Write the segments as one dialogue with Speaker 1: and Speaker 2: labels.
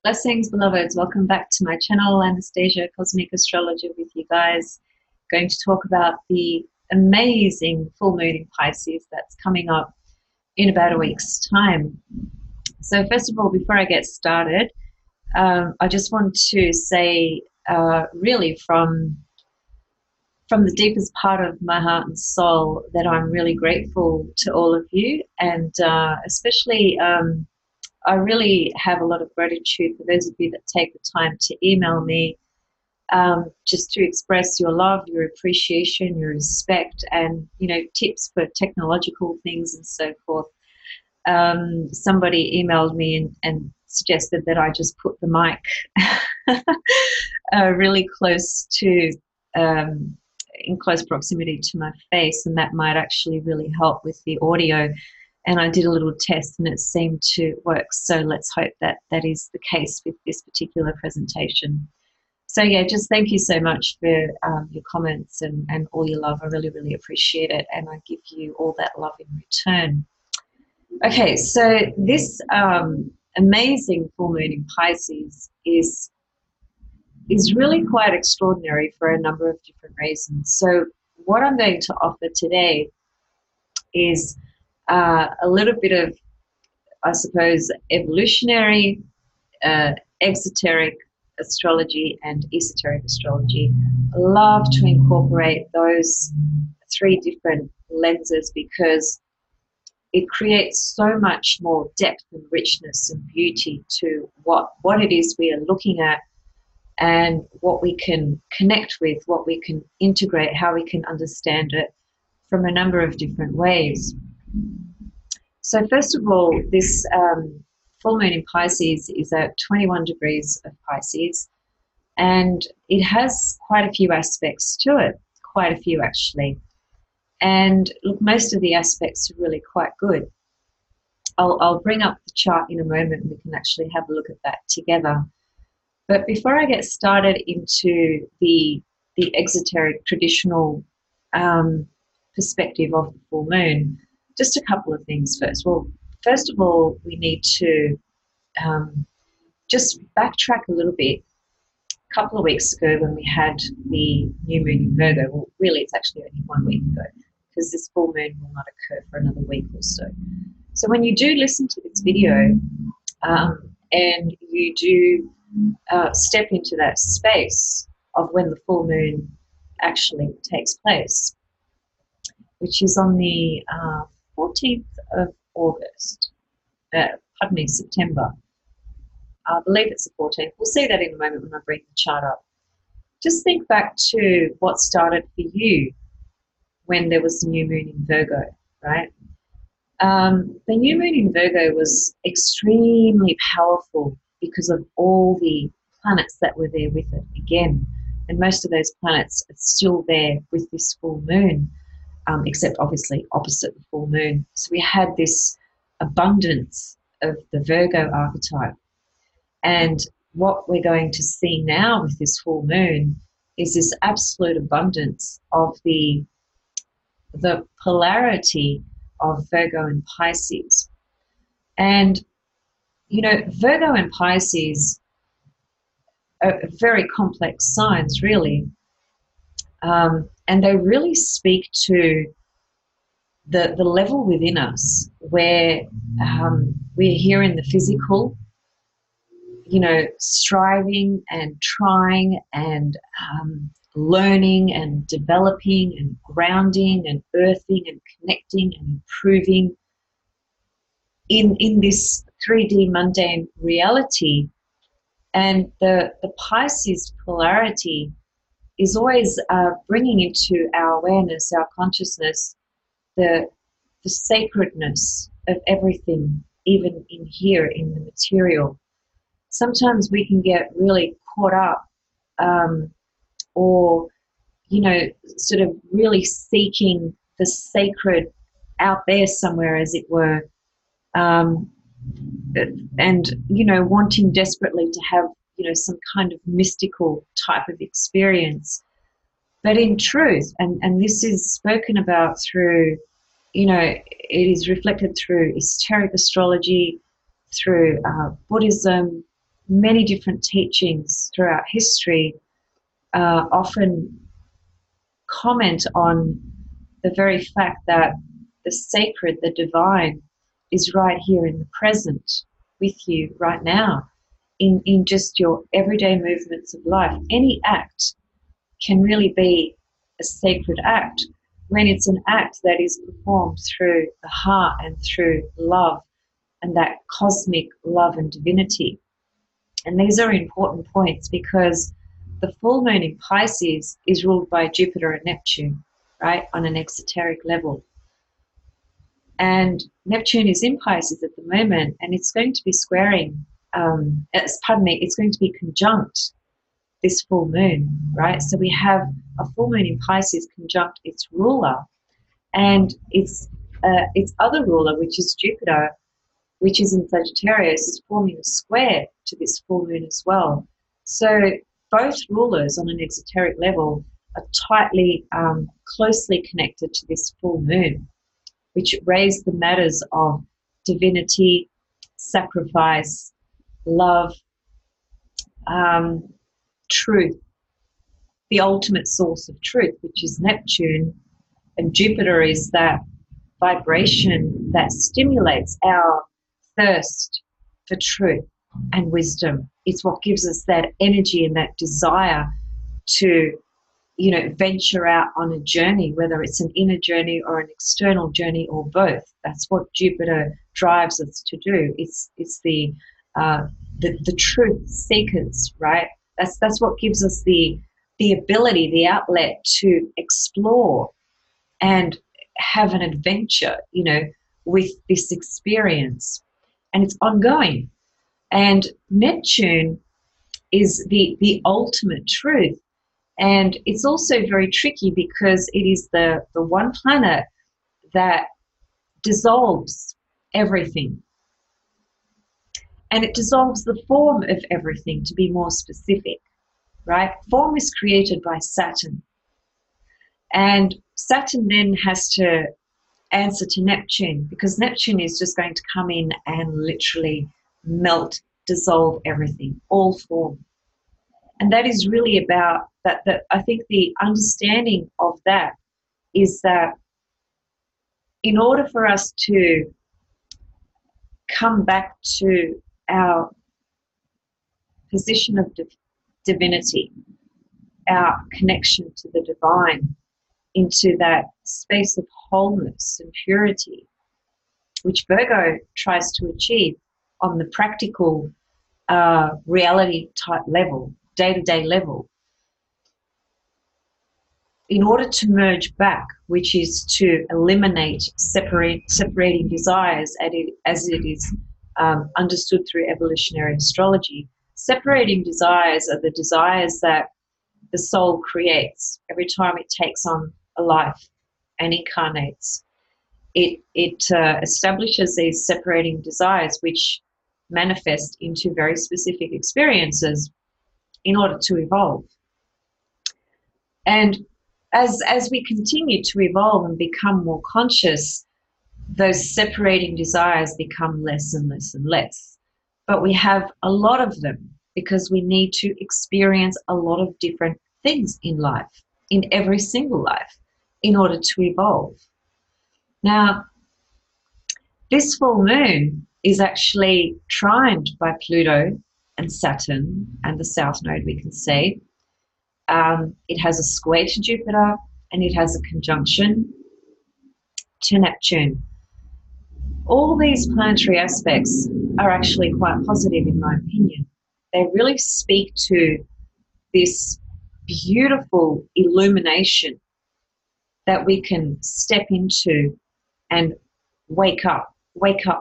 Speaker 1: Blessings, beloveds. Welcome back to my channel, Anastasia, Cosmic Astrologer with you guys. Going to talk about the amazing full moon in Pisces that's coming up in about a week's time. So first of all, before I get started, I just want to say really from the deepest part of my heart and soul that I'm really grateful to all of you, and especially I really have a lot of gratitude for those of you that take the time to email me just to express your love, your appreciation, your respect, and tips for technological things and so forth. Somebody emailed me and suggested that I just put the mic really close to in close proximity to my face, and that might actually really help with the audio. And I did a little test and it seemed to work. So let's hope that that is the case with this particular presentation. So yeah, just thank you so much for your comments and all your love. I really, really appreciate it. And I give you all that love in return. Okay, so this amazing full moon in Pisces is really quite extraordinary for a number of different reasons. So what I'm going to offer today is a little bit of, I suppose, evolutionary, exoteric astrology and esoteric astrology. I love to incorporate those three different lenses because it creates so much more depth and richness and beauty to what it is we are looking at, and what we can connect with, what we can integrate, how we can understand it from a number of different ways. So first of all, this full moon in Pisces is at 21 degrees of Pisces, and it has quite a few aspects to it, quite a few actually. And look, most of the aspects are really quite good. I'll bring up the chart in a moment and we can actually have a look at that together. But before I get started into the exoteric traditional perspective of the full moon, just a couple of things first. Well, first of all, we need to just backtrack a little bit. A couple of weeks ago when we had the new moon in Virgo, well, really it's actually only 1 week ago because this full moon will not occur for another week or so. So when you do listen to this video and you do step into that space of when the full moon actually takes place, which is on the 14th of August, pardon me, September. I believe it's the 14th. We'll see that in a moment when I bring the chart up. Just think back to what started for you when there was the new moon in Virgo, right? The new moon in Virgo was extremely powerful because of all the planets that were there with it again. And most of those planets are still there with this full moon, except obviously opposite the full moon. So we had this abundance of the Virgo archetype. And what we're going to see now with this full moon is this absolute abundance of the polarity of Virgo and Pisces. And, Virgo and Pisces are very complex signs, really. And they really speak to the level within us where we're here in the physical, striving and trying and learning and developing and grounding and earthing and connecting and improving in this 3D mundane reality. And the Pisces polarity is always bringing into our awareness, our consciousness, the sacredness of everything, even in here in the material. Sometimes we can get really caught up or, sort of really seeking the sacred out there somewhere, as it were, and, wanting desperately to have, some kind of mystical type of experience. But in truth, and this is spoken about through, it is reflected through esoteric astrology, through Buddhism, many different teachings throughout history often comment on the very fact that the sacred, the divine, is right here in the present with you right now in just your everyday movements of life. Any act can really be a sacred act when it's an act that is performed through the heart and through love and that cosmic love and divinity. And these are important points because the full moon in Pisces is ruled by Jupiter and Neptune, right, on an exoteric level. And Neptune is in Pisces at the moment, and it's going to be squaring, it's going to be conjunct this full moon, right? So we have a full moon in Pisces conjunct its ruler, and its other ruler, which is Jupiter, which is in Sagittarius, is forming a square to this full moon as well. So both rulers on an exoteric level are tightly, closely connected to this full moon, which raise the matters of divinity, sacrifice, love, truth, the ultimate source of truth, which is Neptune, and Jupiter is that vibration that stimulates our thirst for truth and wisdom. It's what gives us that energy and that desire to, venture out on a journey, whether it's an inner journey or an external journey or both. That's what Jupiter drives us to do. It's the truth seekers, right? That's what gives us the ability, the outlet to explore and have an adventure, with this experience. And it's ongoing. And Neptune is the ultimate truth. And it's also very tricky because it is the one planet that dissolves everything. And it dissolves the form of everything, to be more specific, right? Form is created by Saturn. And Saturn then has to answer to Neptune, because Neptune is just going to come in and literally melt, dissolve everything, all form. And that is really about that. I think the understanding of that is that in order for us to come back to our position of divinity, our connection to the divine, into that space of wholeness and purity, which Virgo tries to achieve on the practical reality type level, day-to-day level, in order to merge back, which is to eliminate separating desires as it is understood through evolutionary astrology. Separating desires are the desires that the soul creates every time it takes on a life and incarnates. It establishes these separating desires which manifest into very specific experiences in order to evolve. And as we continue to evolve and become more conscious, those separating desires become less and less and less. But we have a lot of them because we need to experience a lot of different things in life, in every single life, in order to evolve. Now, this full moon is actually trined by Pluto and Saturn and the South Node, we can say. It has a square to Jupiter and it has a conjunction to Neptune. All these planetary aspects are actually quite positive in my opinion. They really speak to this beautiful illumination that we can step into and wake up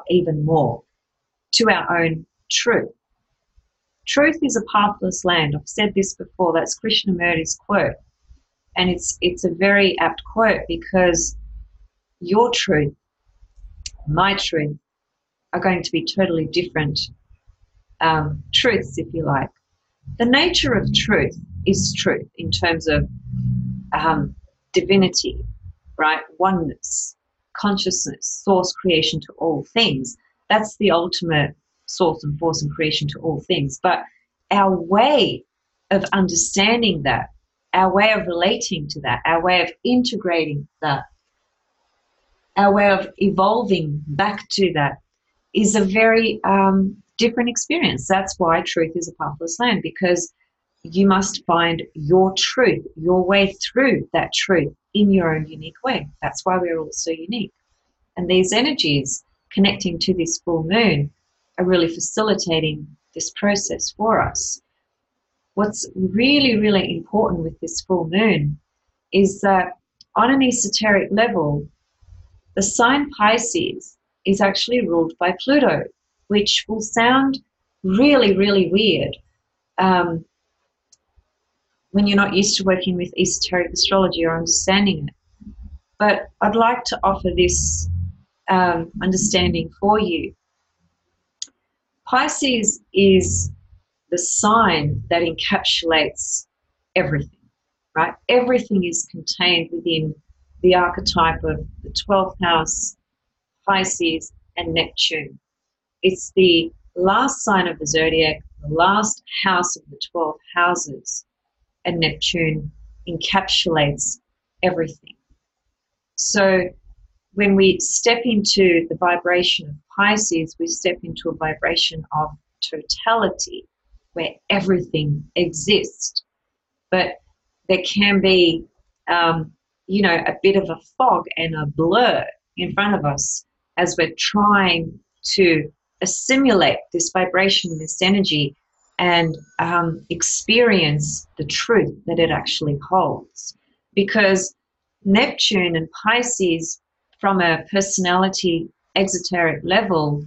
Speaker 1: even more to our own truth. Truth is a pathless land. I've said this before. That's Krishnamurti's quote. And it's a very apt quote because your truth, my truth, are going to be totally different truths, if you like. The nature of truth is truth in terms of divinity, right? Oneness, consciousness, source creation to all things. That's the ultimate source and force and creation to all things. But our way of understanding that, our way of relating to that, our way of integrating that, our way of evolving back to that is a very different experience. That's why truth is a pathless land, because you must find your truth, your way through that truth in your own unique way. That's why we're all so unique. And these energies connecting to this full moon are really facilitating this process for us. What's really, really important with this full moon is that on an esoteric level, the sign Pisces is actually ruled by Pluto, which will sound really, really weird when you're not used to working with esoteric astrology or understanding it. But I'd like to offer this understanding for you. Pisces is the sign that encapsulates everything, right? Everything is contained within the archetype of the 12th house, Pisces and Neptune. It's the last sign of the zodiac, the last house of the 12 houses, and Neptune encapsulates everything. So when we step into the vibration of Pisces, we step into a vibration of totality where everything exists. But there can be, a bit of a fog and a blur in front of us as we're trying to assimilate this vibration, this energy, and experience the truth that it actually holds. Because Neptune and Pisces, from a personality exoteric level,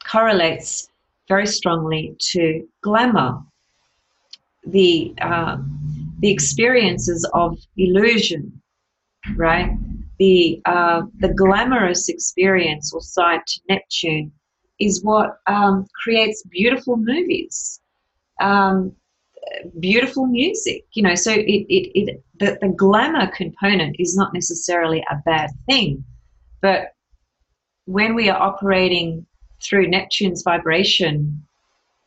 Speaker 1: correlates very strongly to glamour, the experiences of illusion, right? The glamorous experience or side to Neptune is what creates beautiful movies, beautiful music. So the glamour component is not necessarily a bad thing, but when we are operating through Neptune's vibration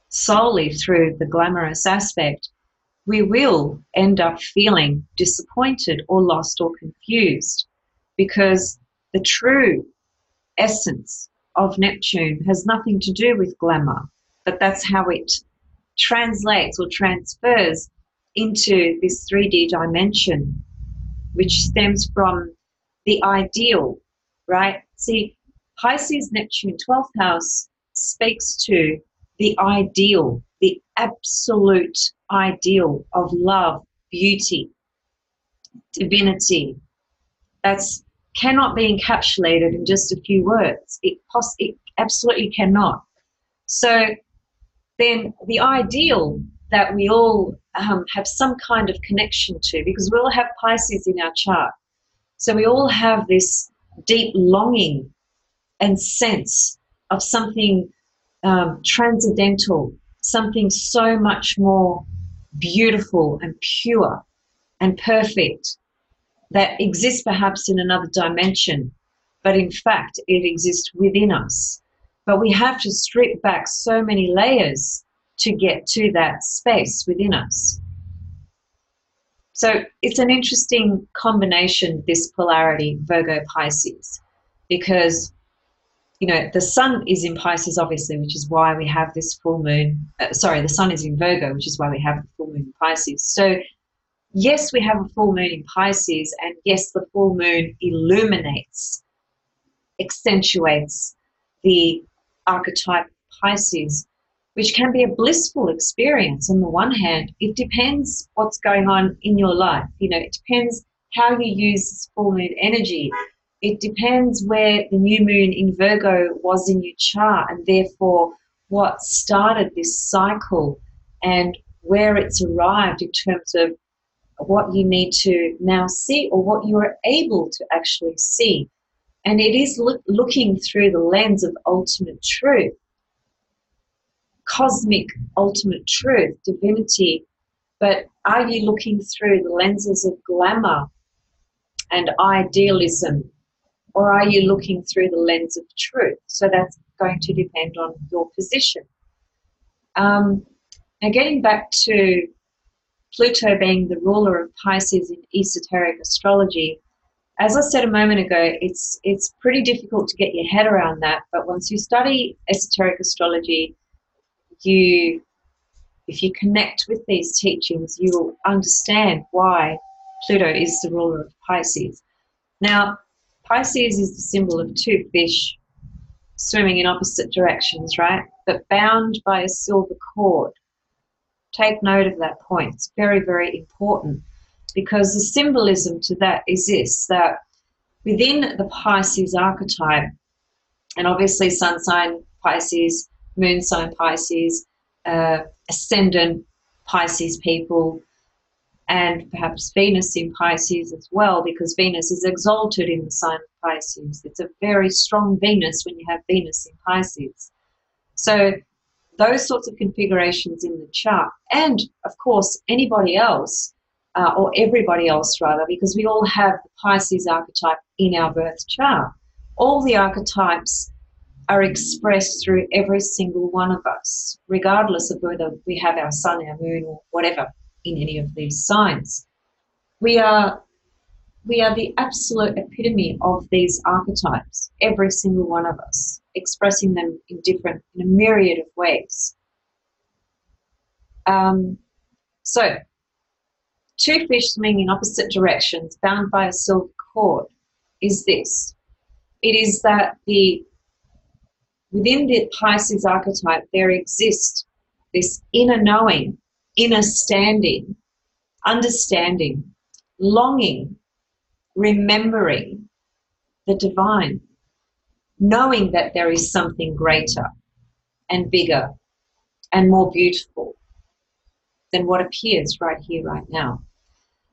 Speaker 1: solely through the glamorous aspect, we will end up feeling disappointed or lost or confused, because the true essence of Neptune has nothing to do with glamour, but that's how it translates or transfers into this 3D dimension, which stems from the ideal, right? See, Pisces, Neptune, 12th house speaks to the ideal, the absolute ideal of love, beauty, divinity. That's cannot be encapsulated in just a few words. It absolutely cannot. So then the ideal that we all have some kind of connection to, because we all have Pisces in our chart. So we all have this deep longing and sense of something transcendental, something so much more beautiful and pure and perfect that exists perhaps in another dimension, but in fact it exists within us. But we have to strip back so many layers to get to that space within us. So it's an interesting combination, this polarity, Virgo Pisces, because the sun is in Pisces, obviously, which is why we have this full moon. The sun is in Virgo, which is why we have the full moon in Pisces. So yes, we have a full moon in Pisces, and yes, the full moon illuminates, accentuates the archetype Pisces, which can be a blissful experience. On the one hand, it depends what's going on in your life. It depends how you use this full moon energy. It depends where the new moon in Virgo was in your chart, and therefore what started this cycle and where it's arrived in terms of what you need to now see or what you are able to actually see. And it is looking through the lens of ultimate truth, cosmic ultimate truth, divinity. But are you looking through the lenses of glamour and idealism, or are you looking through the lens of truth? So that's going to depend on your position. Now getting back to Pluto being the ruler of Pisces in esoteric astrology, as I said a moment ago, it's pretty difficult to get your head around that. But once you study esoteric astrology, if you connect with these teachings, you will understand why Pluto is the ruler of Pisces. Now, Pisces is the symbol of two fish swimming in opposite directions, right? But bound by a silver cord. Take note of that point. It's very, very important, because the symbolism to that is this, that within the Pisces archetype, and obviously sun sign Pisces, moon sign Pisces, ascendant Pisces people, and perhaps Venus in Pisces as well, because Venus is exalted in the sign of Pisces. It's a very strong Venus when you have Venus in Pisces. So those sorts of configurations in the chart, and of course anybody else, or everybody else rather, because we all have the Pisces archetype in our birth chart. All the archetypes are expressed through every single one of us, regardless of whether we have our sun, our moon, or whatever in any of these signs. We are the absolute epitome of these archetypes, every single one of us, expressing them in a myriad of ways. So, two fish swimming in opposite directions, bound by a silver cord, is this. It is that within the Pisces archetype, there exists this inner knowing, inner standing, understanding, longing, remembering the divine, knowing that there is something greater and bigger and more beautiful than what appears right here, right now.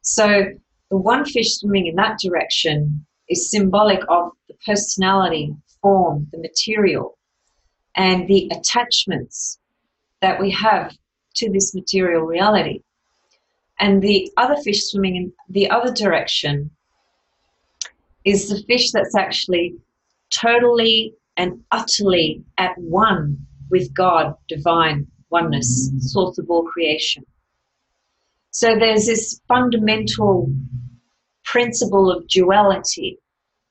Speaker 1: So the one fish swimming in that direction is symbolic of the personality, form, the material, and the attachments that we have to this material reality. And the other fish swimming in the other direction is the fish that's actually totally and utterly at one with God, divine oneness, source of all creation. So there's this fundamental principle of duality,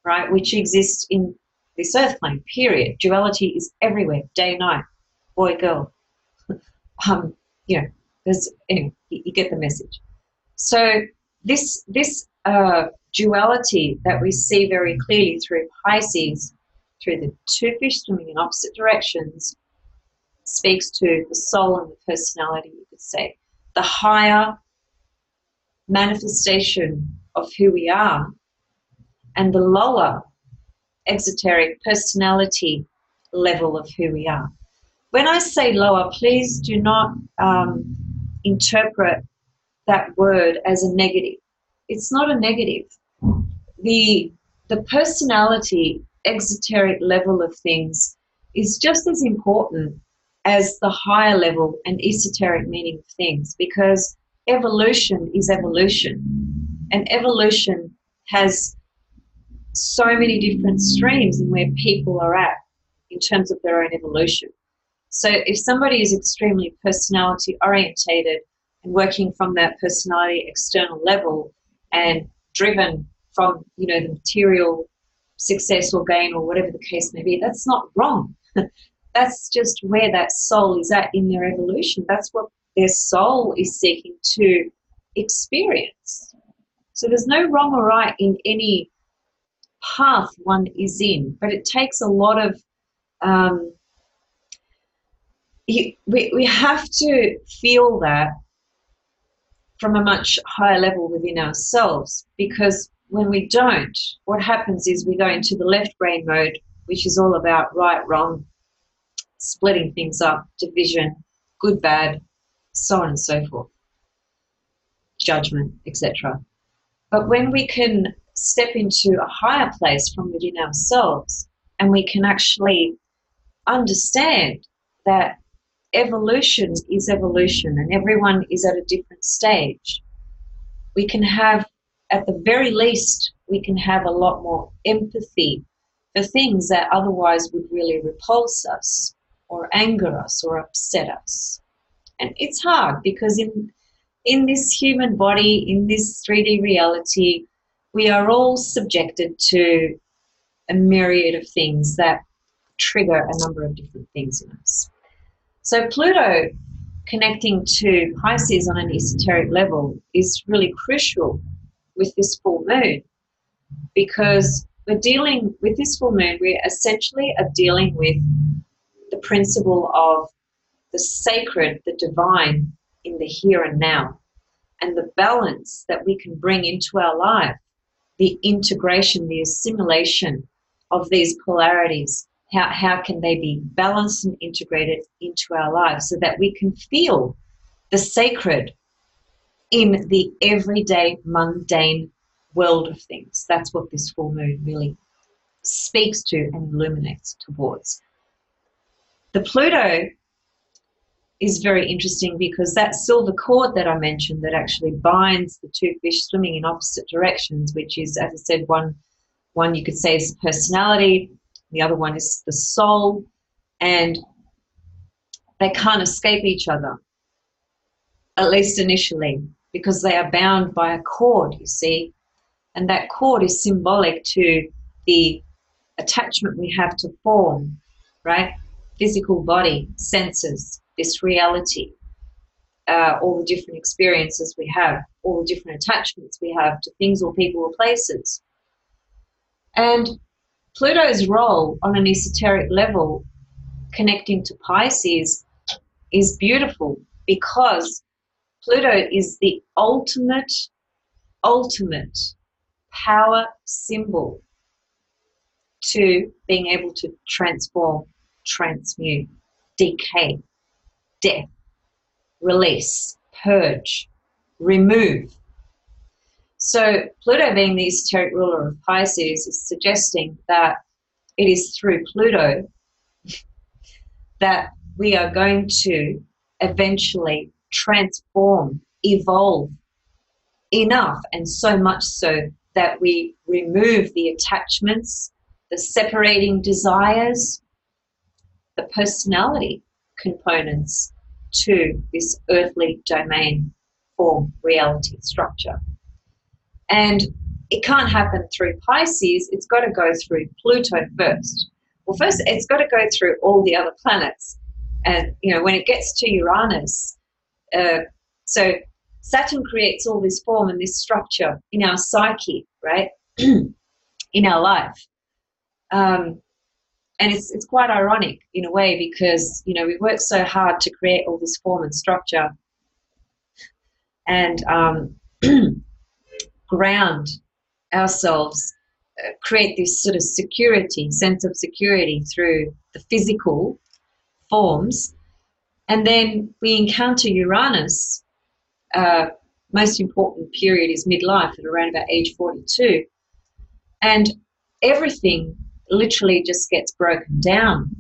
Speaker 1: right, which exists in this earth plane, period. Duality is everywhere, day, night, boy, girl. Anyway, you get the message. So this duality that we see very clearly through Pisces, through the two fish swimming in opposite directions, speaks to the soul and the personality, you could say, the higher manifestation of who we are, and the lower exoteric personality level of who we are. When I say lower, please do not interpret that word as a negative. It's not a negative. The personality, exoteric level of things is just as important as the higher level and esoteric meaning of things, because evolution is evolution, and evolution has so many different streams in where people are at in terms of their own evolution. So if somebody is extremely personality orientated and working from that personality external level and driven from, the material success or gain or whatever the case may be, that's not wrong. That's just where that soul is at in their evolution. That's what their soul is seeking to experience. So there's no wrong or right in any path one is in, but it takes a lot of we have to feel that from a much higher level within ourselves, because when we don't, what happens is we go into the left brain mode, which is all about right, wrong, splitting things up, division, good, bad, so on and so forth, judgment, etc. But when we can step into a higher place from within ourselves, and we can actually understand that evolution is evolution and everyone is at a different stage, we can have, at the very least, we can have a lot more empathy for things that otherwise would really repulse us or anger us or upset us. And it's hard because in this human body, in this 3D reality, we are all subjected to a myriad of things that trigger a number of different things in us. So Pluto connecting to Pisces on an esoteric level is really crucial with this full moon, because we're dealing with this full moon, we essentially are dealing with the principle of the sacred, the divine in the here and now, and the balance that we can bring into our life, the integration, the assimilation of these polarities. How can they be balanced and integrated into our lives so that we can feel the sacred in the everyday, mundane world of things? That's what this full moon really speaks to and illuminates towards. The Pluto is very interesting because that silver cord that I mentioned that actually binds the two fish swimming in opposite directions, which is, as I said, one you could say is personality, the other one is the soul, and they can't escape each other, at least initially, because they are bound by a cord, you see, and that cord is symbolic to the attachment we have to form, right? Physical body, senses, this reality, all the different experiences we have, all the different attachments we have to things or people or places. And Pluto's role on an esoteric level connecting to Pisces is beautiful because Pluto is the ultimate power symbol to being able to transform, transmute, decay, death, release, purge, remove. So Pluto, being the esoteric ruler of Pisces, is suggesting that it is through Pluto that we are going to eventually transform, evolve enough, and so much so that we remove the attachments, the separating desires, the personality components to this earthly domain, form, reality, structure. And it can't happen through Pisces. It's got to go through Pluto first. Well, first it's got to go through all the other planets. And, you know, when it gets to Uranus, so Saturn creates all this form and this structure in our psyche, right, in our life. And it's quite ironic in a way because, you know, we work so hard to create all this form and structure and ground ourselves, create this sort of security, sense of security through the physical forms. And then we encounter Uranus. Most important period is midlife at around about age 42. And everything literally just gets broken down,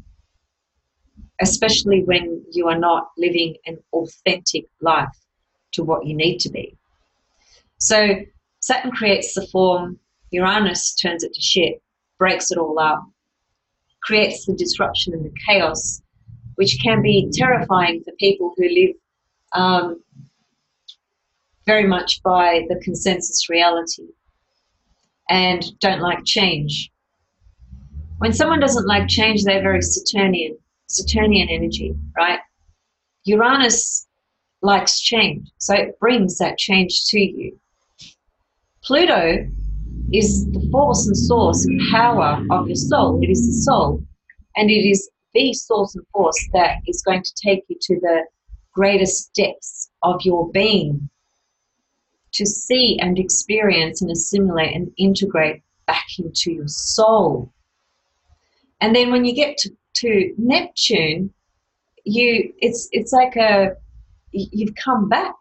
Speaker 1: especially when you are not living an authentic life to what you need to be. So Saturn creates the form, Uranus turns it to shit, breaks it all up, creates the disruption and the chaos, which can be terrifying for people who live very much by the consensus reality and don't like change. When someone doesn't like change, they're very Saturnian energy, right? Uranus likes change, so it brings that change to you. Pluto is the force and source and power of your soul. It is the soul, and it is the source and force that is going to take you to the greatest depths of your being to see and experience and assimilate and integrate back into your soul. And then when you get to Neptune, it's like you've come back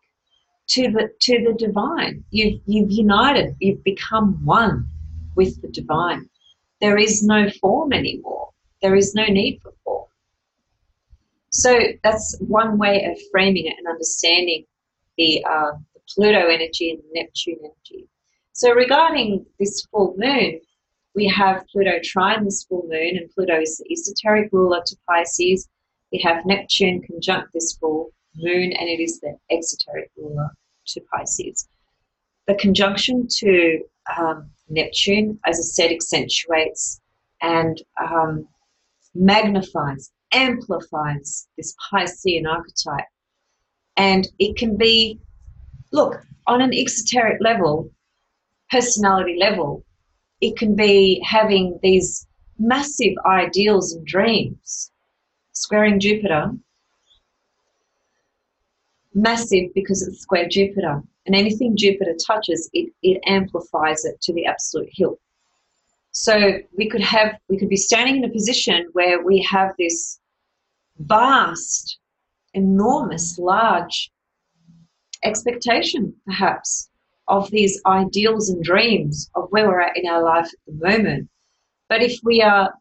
Speaker 1: to the divine. You've united. You've become one with the divine. There is no form anymore. There is no need for form. So that's one way of framing it and understanding the Pluto energy and Neptune energy. So regarding this full moon, we have Pluto trine this full moon, and Pluto is the esoteric ruler to Pisces. We have Neptune conjunct this full moon, and it is the exoteric ruler to Pisces. The conjunction to Neptune, as I said, accentuates and magnifies, amplifies this Piscean archetype. And it can be, look, on an exoteric level, personality level, it can be having these massive ideals and dreams, squaring Jupiter, massive because it's square Jupiter. And anything Jupiter touches, it amplifies it to the absolute hilt. So we could be standing in a position where we have this vast, enormous, large expectation, perhaps, of these ideals and dreams of where we're at in our life at the moment. But if we are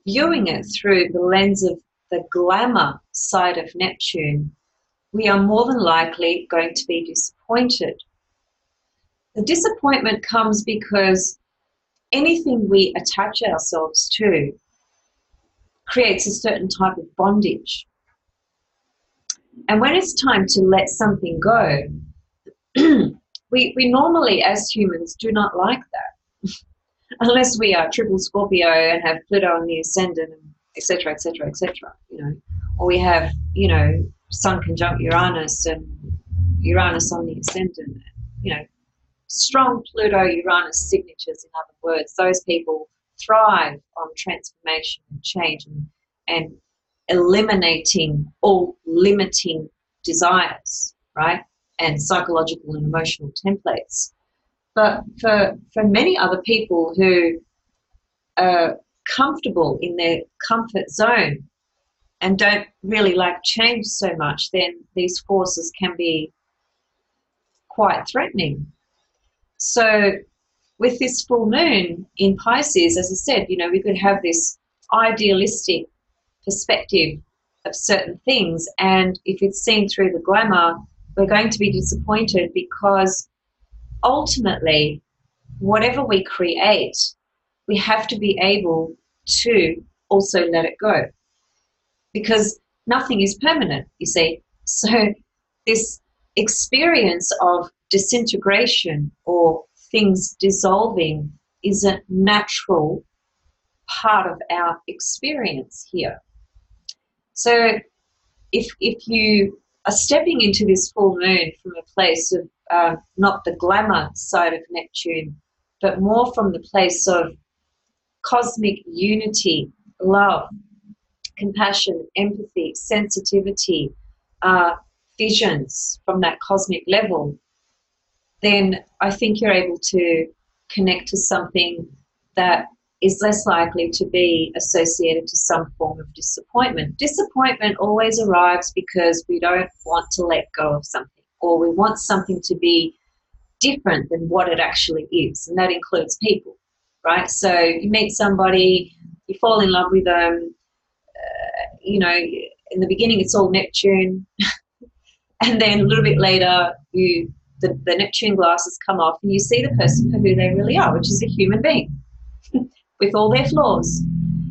Speaker 1: viewing it through the lens of the glamour side of Neptune, we are more than likely going to be disappointed. The disappointment comes because anything we attach ourselves to creates a certain type of bondage. And when it's time to let something go, we normally, as humans, do not like that. Unless we are triple Scorpio and have Pluto on the ascendant, et cetera, et cetera, et cetera, you know. Or we have, you know, Sun conjunct Uranus and Uranus on the ascendant, you know, strong Pluto-Uranus signatures, in other words. Those people thrive on transformation and change and eliminating all limiting desires, right? And psychological and emotional templates. But for many other people who are comfortable in their comfort zone and don't really like change so much, then these forces can be quite threatening. So with this full moon in Pisces, as I said, you know, we could have this idealistic perspective of certain things, and if it's seen through the glamour, we're going to be disappointed because ultimately, whatever we create, we have to be able to also let it go, because nothing is permanent, you see. So this experience of disintegration or things dissolving is a natural part of our experience here. So if you are stepping into this full moon from a place of not the glamour side of Neptune, but more from the place of cosmic unity, love, compassion, empathy, sensitivity, visions from that cosmic level, then I think you're able to connect to something that is less likely to be associated to some form of disappointment. Disappointment always arrives because we don't want to let go of something, or we want something to be different than what it actually is, and that includes people, right? So you meet somebody, you fall in love with them, you know, in the beginning it's all Neptune, and then a little bit later the Neptune glasses come off and you see the person for who they really are, which is a human being with all their flaws.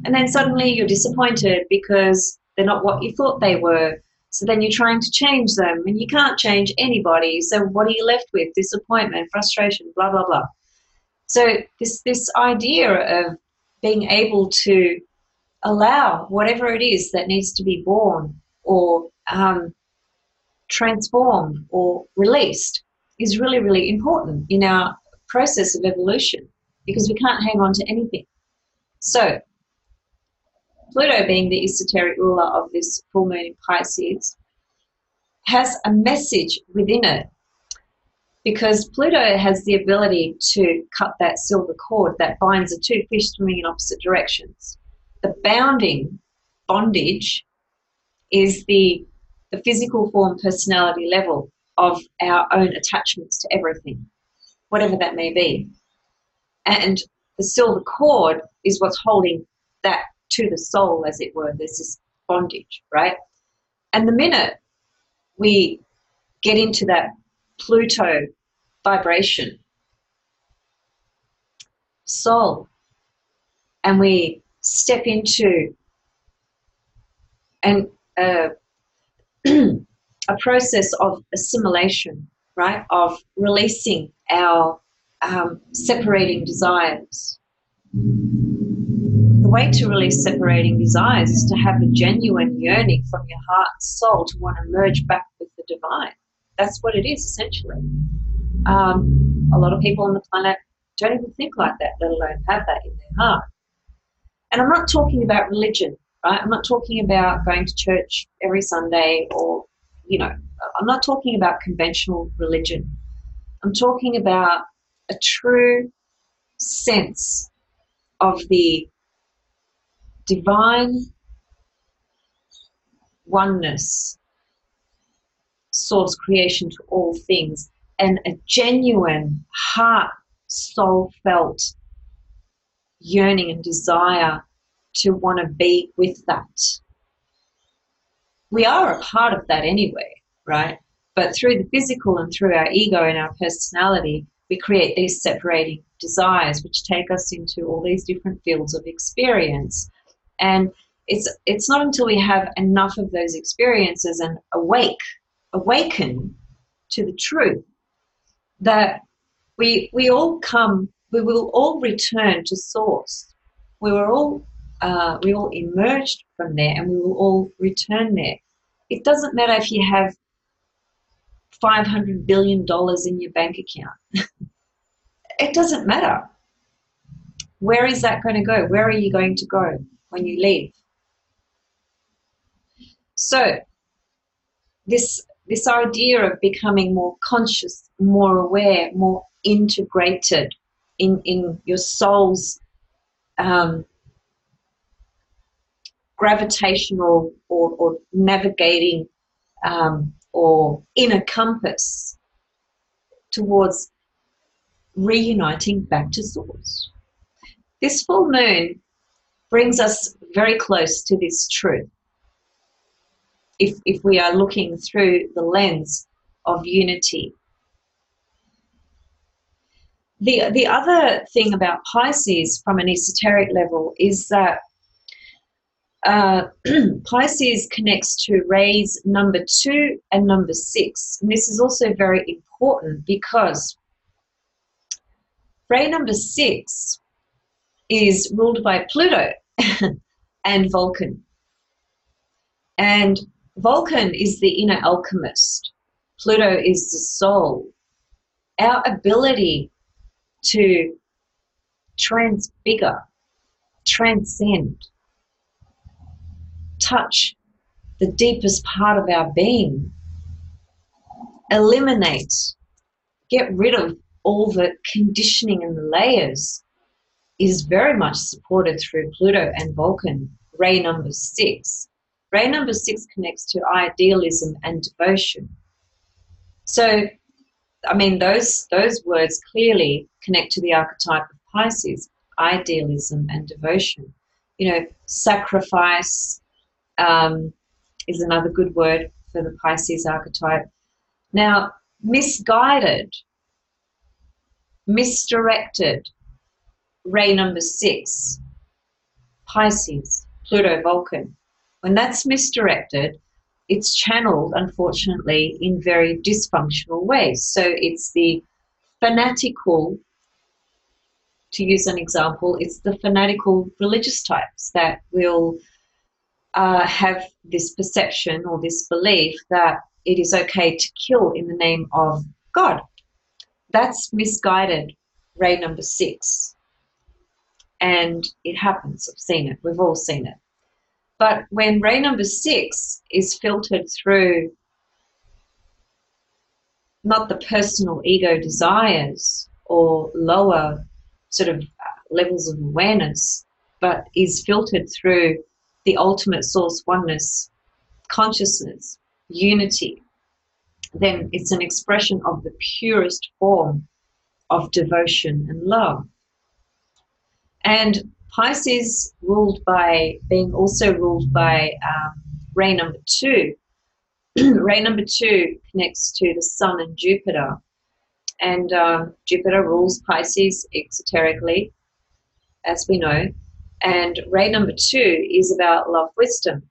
Speaker 1: And then suddenly you're disappointed because they're not what you thought they were. So then you're trying to change them, and you can't change anybody. So what are you left with? Disappointment, frustration, blah, blah, blah. So this idea of being able to allow whatever it is that needs to be born or transformed or released is really, really important in our process of evolution, because we can't hang on to anything. So Pluto, being the esoteric ruler of this full moon in Pisces, has a message within it, because Pluto has the ability to cut that silver cord that binds the two fish swimming in opposite directions. The bondage, is the physical form personality level of our own attachments to everything, whatever that may be. And the silver cord is what's holding that to the soul, as it were. There's this bondage, right? And the minute we get into that Pluto vibration, soul, and we step into and a process of assimilation, right? Of releasing our separating desires. The way to release separating desires is to have a genuine yearning from your heart and soul to want to merge back with the divine. That's what it is, essentially. A lot of people on the planet don't even think like that, let alone have that in their heart. And I'm not talking about religion, right? I'm not talking about going to church every Sunday or, you know, I'm not talking about conventional religion. I'm talking about a true sense of the divine oneness, source creation to all things, and a genuine heart, soul felt yearning and desire to want to be with that. We are a part of that anyway, right? But through the physical and through our ego and our personality, we create these separating desires, which take us into all these different fields of experience. And it's not until we have enough of those experiences and awaken to the truth that we will all return to source. We all emerged from there, and we will all return there. It doesn't matter if you have $500 billion in your bank account. It doesn't matter. Where is that going to go? Where are you going to go when you leave? So this idea of becoming more conscious, more aware, more integrated in your soul's gravitational or navigating or inner compass towards reuniting back to source. This full moon brings us very close to this truth. If we are looking through the lens of unity. The other thing about Pisces from an esoteric level is that Pisces connects to rays number 2 and number 6. And this is also very important because ray number 6 is ruled by Pluto and Vulcan. And Vulcan is the inner alchemist. Pluto is the soul. Our ability to transfigure, transcend, touch the deepest part of our being, eliminate, get rid of all the conditioning and the layers is very much supported through Pluto and Vulcan, ray number 6. Ray number 6 connects to idealism and devotion. So, I mean, those words clearly connect to the archetype of Pisces, idealism and devotion. You know, sacrifice is another good word for the Pisces archetype. Now, misguided, misdirected, ray number 6, Pisces, Pluto, Vulcan. When that's misdirected, it's channeled, unfortunately, in very dysfunctional ways. So it's the fanatical, to use an example, it's the fanatical religious types that will have this perception or this belief that it is okay to kill in the name of God. That's misguided ray number 6. And it happens. I've seen it. We've all seen it. But when ray number 6 is filtered through not the personal ego desires or lower sort of levels of awareness, but is filtered through the ultimate source oneness, consciousness, unity, then it's an expression of the purest form of devotion and love. And Pisces being also ruled by ray number 2. Ray number 2 connects to the Sun and Jupiter. And Jupiter rules Pisces exoterically, as we know. And ray number 2 is about love wisdom.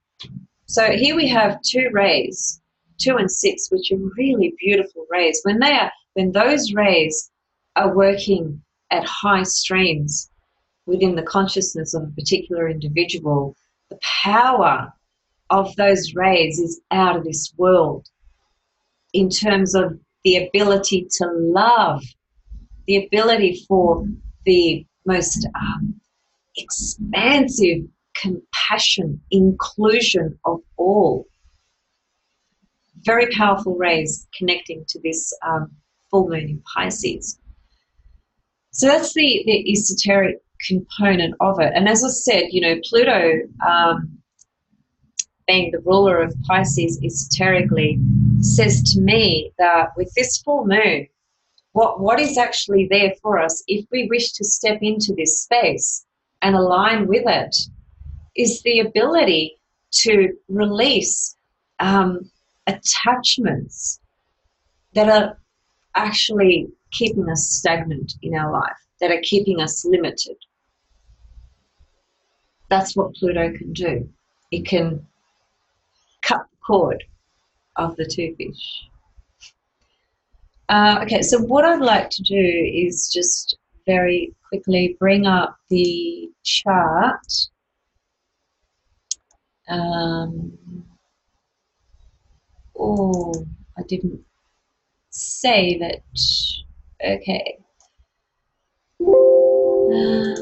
Speaker 1: So here we have 2 rays 2 and 6, which are really beautiful rays. When those rays are working at high streams within the consciousness of a particular individual, the power of those rays is out of this world in terms of the ability to love, the ability for the most expansive compassion, inclusion of all. Very powerful rays connecting to this full moon in Pisces. So that's the esoteric component of it. And as I said, you know, Pluto being the ruler of Pisces esoterically says to me that with this full moon, what is actually there for us if we wish to step into this space and align with it is the ability to release attachments that are actually keeping us stagnant in our life, that are keeping us limited. That's what Pluto can do. It can cut the cord of the two fish. Okay, so what I'd like to do is just very quickly bring up the chart. Oh, I didn't save it. Okay. I'll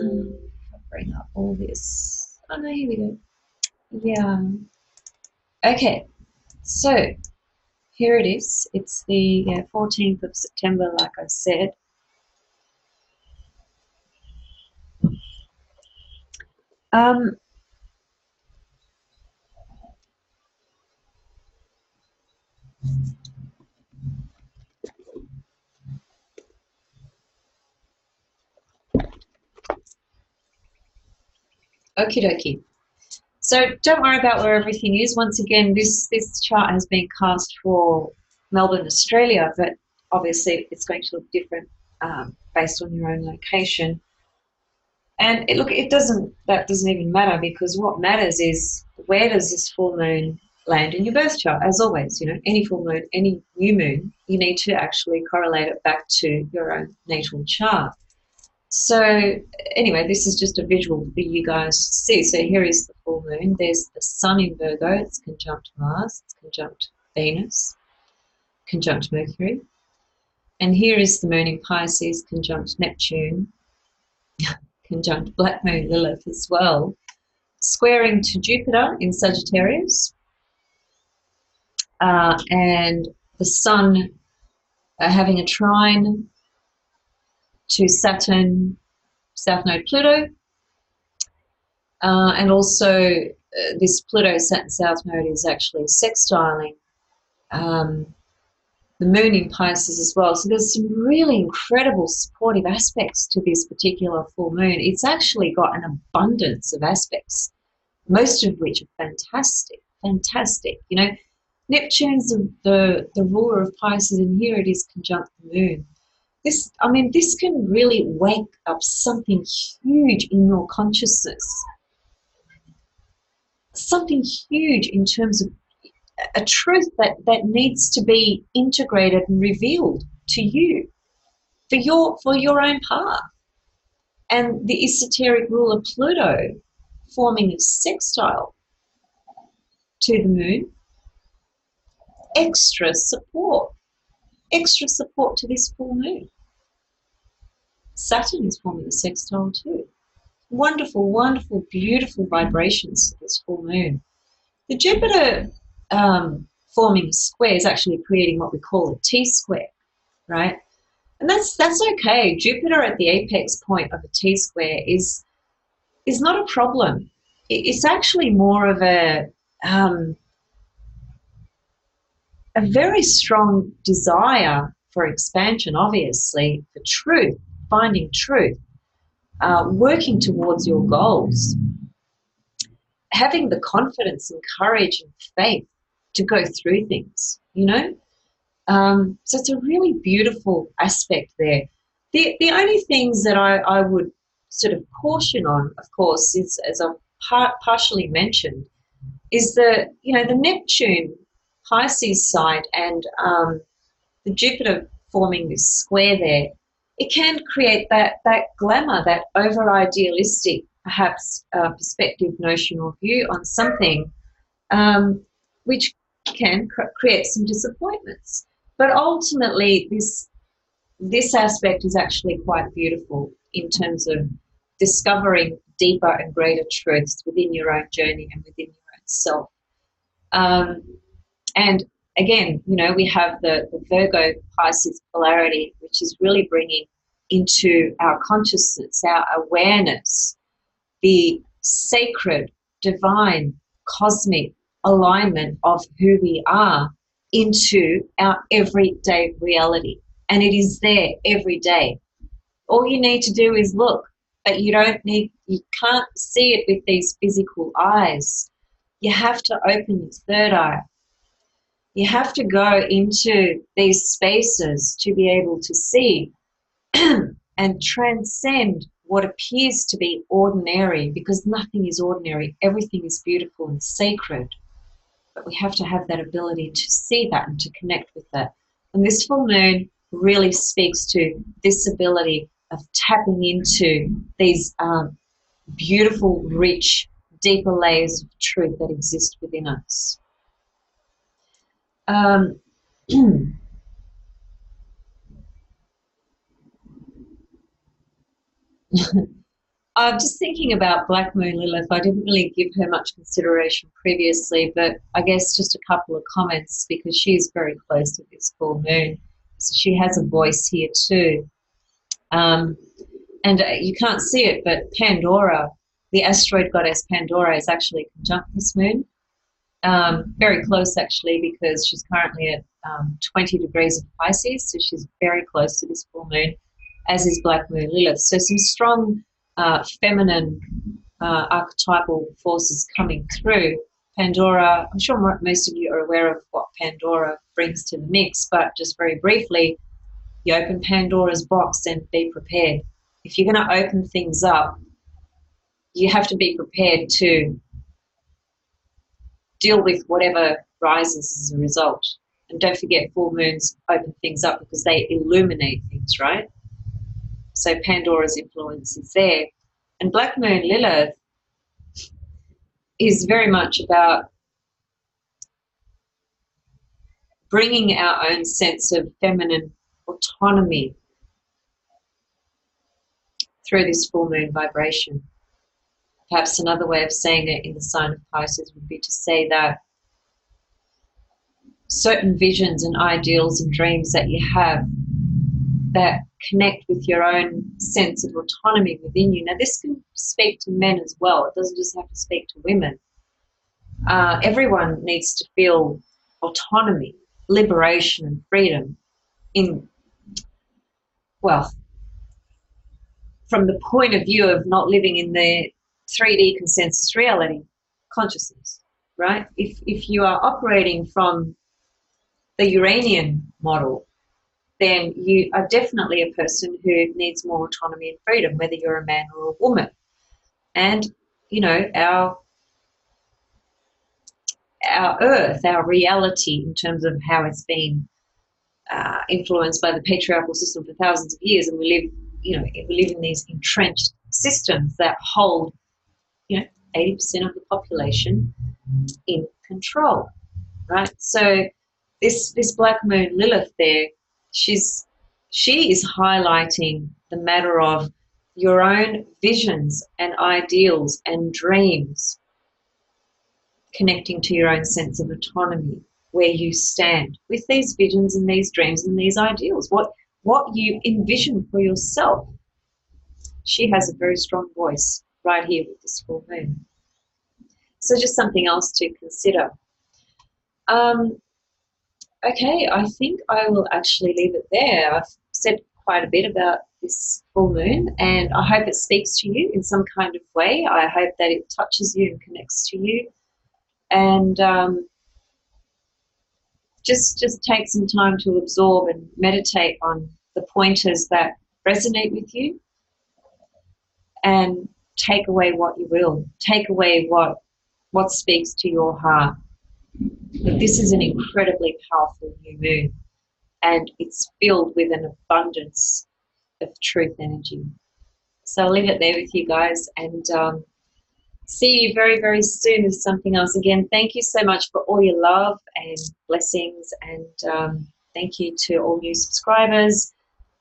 Speaker 1: bring up all this. Oh no, here we go. Yeah. Okay, so here it is. It's the 14th of September, like I said. Okie dokie. So don't worry about where everything is. Once again, this chart has been cast for Melbourne, Australia, but obviously it's going to look different based on your own location. And that doesn't even matter, because what matters is where does this full moon land in your birth chart. As always, you know, any full moon, any new moon, you need to actually correlate it back to your own natal chart. So anyway, this is just a visual for you guys to see. So here is the full moon. There's the sun in Virgo. It's conjunct Mars. It's conjunct Venus. Conjunct Mercury. And here is the moon in Pisces, conjunct Neptune. Conjunct Black Moon Lilith as well. Squaring to Jupiter in Sagittarius. And the sun having a trine to Saturn, South Node Pluto, and also this Pluto-Saturn South Node is actually sextiling the moon in Pisces as well. So there's some really incredible supportive aspects to this particular full moon. It's actually got an abundance of aspects, most of which are fantastic, fantastic. You know, Neptune's the ruler of Pisces, and here it is conjunct the moon. This can really wake up something huge in your consciousness. Something huge in terms of a truth that needs to be integrated and revealed to you for your own path. And the esoteric ruler Pluto forming a sextile to the moon, extra support to this full moon. Saturn is forming a sextile too. Wonderful, wonderful, beautiful vibrations to this full moon. The Jupiter forming a square is actually creating what we call a T-square, right? And that's okay. Jupiter at the apex point of a T-square is not a problem. It's actually more of a very strong desire for expansion, obviously, for truth, finding truth, working towards your goals, having the confidence and courage and faith to go through things, you know. So it's a really beautiful aspect there. The only things that I would sort of caution on, of course, is, as I've partially mentioned, is the Neptune Pisces side and the Jupiter forming this square there, it can create that glamour, that over-idealistic, perhaps, perspective, notion or view on something, which can create some disappointments. But ultimately, this aspect is actually quite beautiful in terms of discovering deeper and greater truths within your own journey and within your own self. And again, you know, we have the Virgo Pisces polarity, which is really bringing into our consciousness, our awareness, the sacred, divine, cosmic alignment of who we are into our everyday reality. And it is there every day. All you need to do is look, but you can't see it with these physical eyes. You have to open your third eye. You have to go into these spaces to be able to see and transcend what appears to be ordinary, because nothing is ordinary. Everything is beautiful and sacred. But we have to have that ability to see that and to connect with that. And this full moon really speaks to this ability of tapping into these beautiful, rich, deeper layers of truth that exist within us. I'm just thinking about Black Moon Lilith. I didn't really give her much consideration previously, but I guess just a couple of comments, because she's very close to this full moon. So she has a voice here too. And you can't see it, but Pandora, the asteroid goddess Pandora, is actually conjunct this moon. Very close, actually, because she's currently at 20 degrees of Pisces, so she's very close to this full moon, as is Black Moon Lilith. So some strong feminine archetypal forces coming through. Pandora, I'm sure most of you are aware of what Pandora brings to the mix, but just very briefly, you open Pandora's box and be prepared. If you're going to open things up, you have to be prepared to deal with whatever rises as a result. And don't forget, full moons open things up because they illuminate things, right? So Pandora's influence is there. And Black Moon Lilith is very much about bringing our own sense of feminine autonomy through this full moon vibration. Perhaps another way of saying it in the sign of Pisces would be to say that certain visions and ideals and dreams that you have that connect with your own sense of autonomy within you. Now, this can speak to men as well. It doesn't just have to speak to women. Everyone needs to feel autonomy, liberation and freedom in, well, from the point of view of not living in the 3D consensus reality consciousness, right? If you are operating from the Uranian model, then you are definitely a person who needs more autonomy and freedom, whether you're a man or a woman. And, you know, our earth, our reality in terms of how it's been influenced by the patriarchal system for thousands of years, and we live in these entrenched systems that hold, 80% of the population in control, right? So this Black Moon Lilith there, she is highlighting the matter of your own visions and ideals and dreams connecting to your own sense of autonomy, where you stand with these visions and these dreams and these ideals, what you envision for yourself. She has a very strong voice right here with this full moon. So just something else to consider. Okay, I think I will actually leave it there. I've said quite a bit about this full moon, and I hope it speaks to you in some kind of way. I hope that it touches you and connects to you. And just take some time to absorb and meditate on the pointers that resonate with you, and take away what you will. Take away what speaks to your heart. But this is an incredibly powerful new moon, and it's filled with an abundance of truth energy. So I'll leave it there with you guys, and see you very, very soon with something else. Again, thank you so much for all your love and blessings, and thank you to all new subscribers.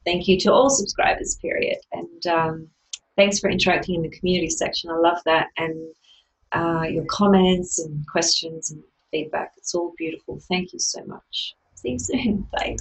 Speaker 1: Thank you to all subscribers, period. And thanks for interacting in the community section. I love that. And your comments and questions and feedback. It's all beautiful. Thank you so much. See you soon. Bye.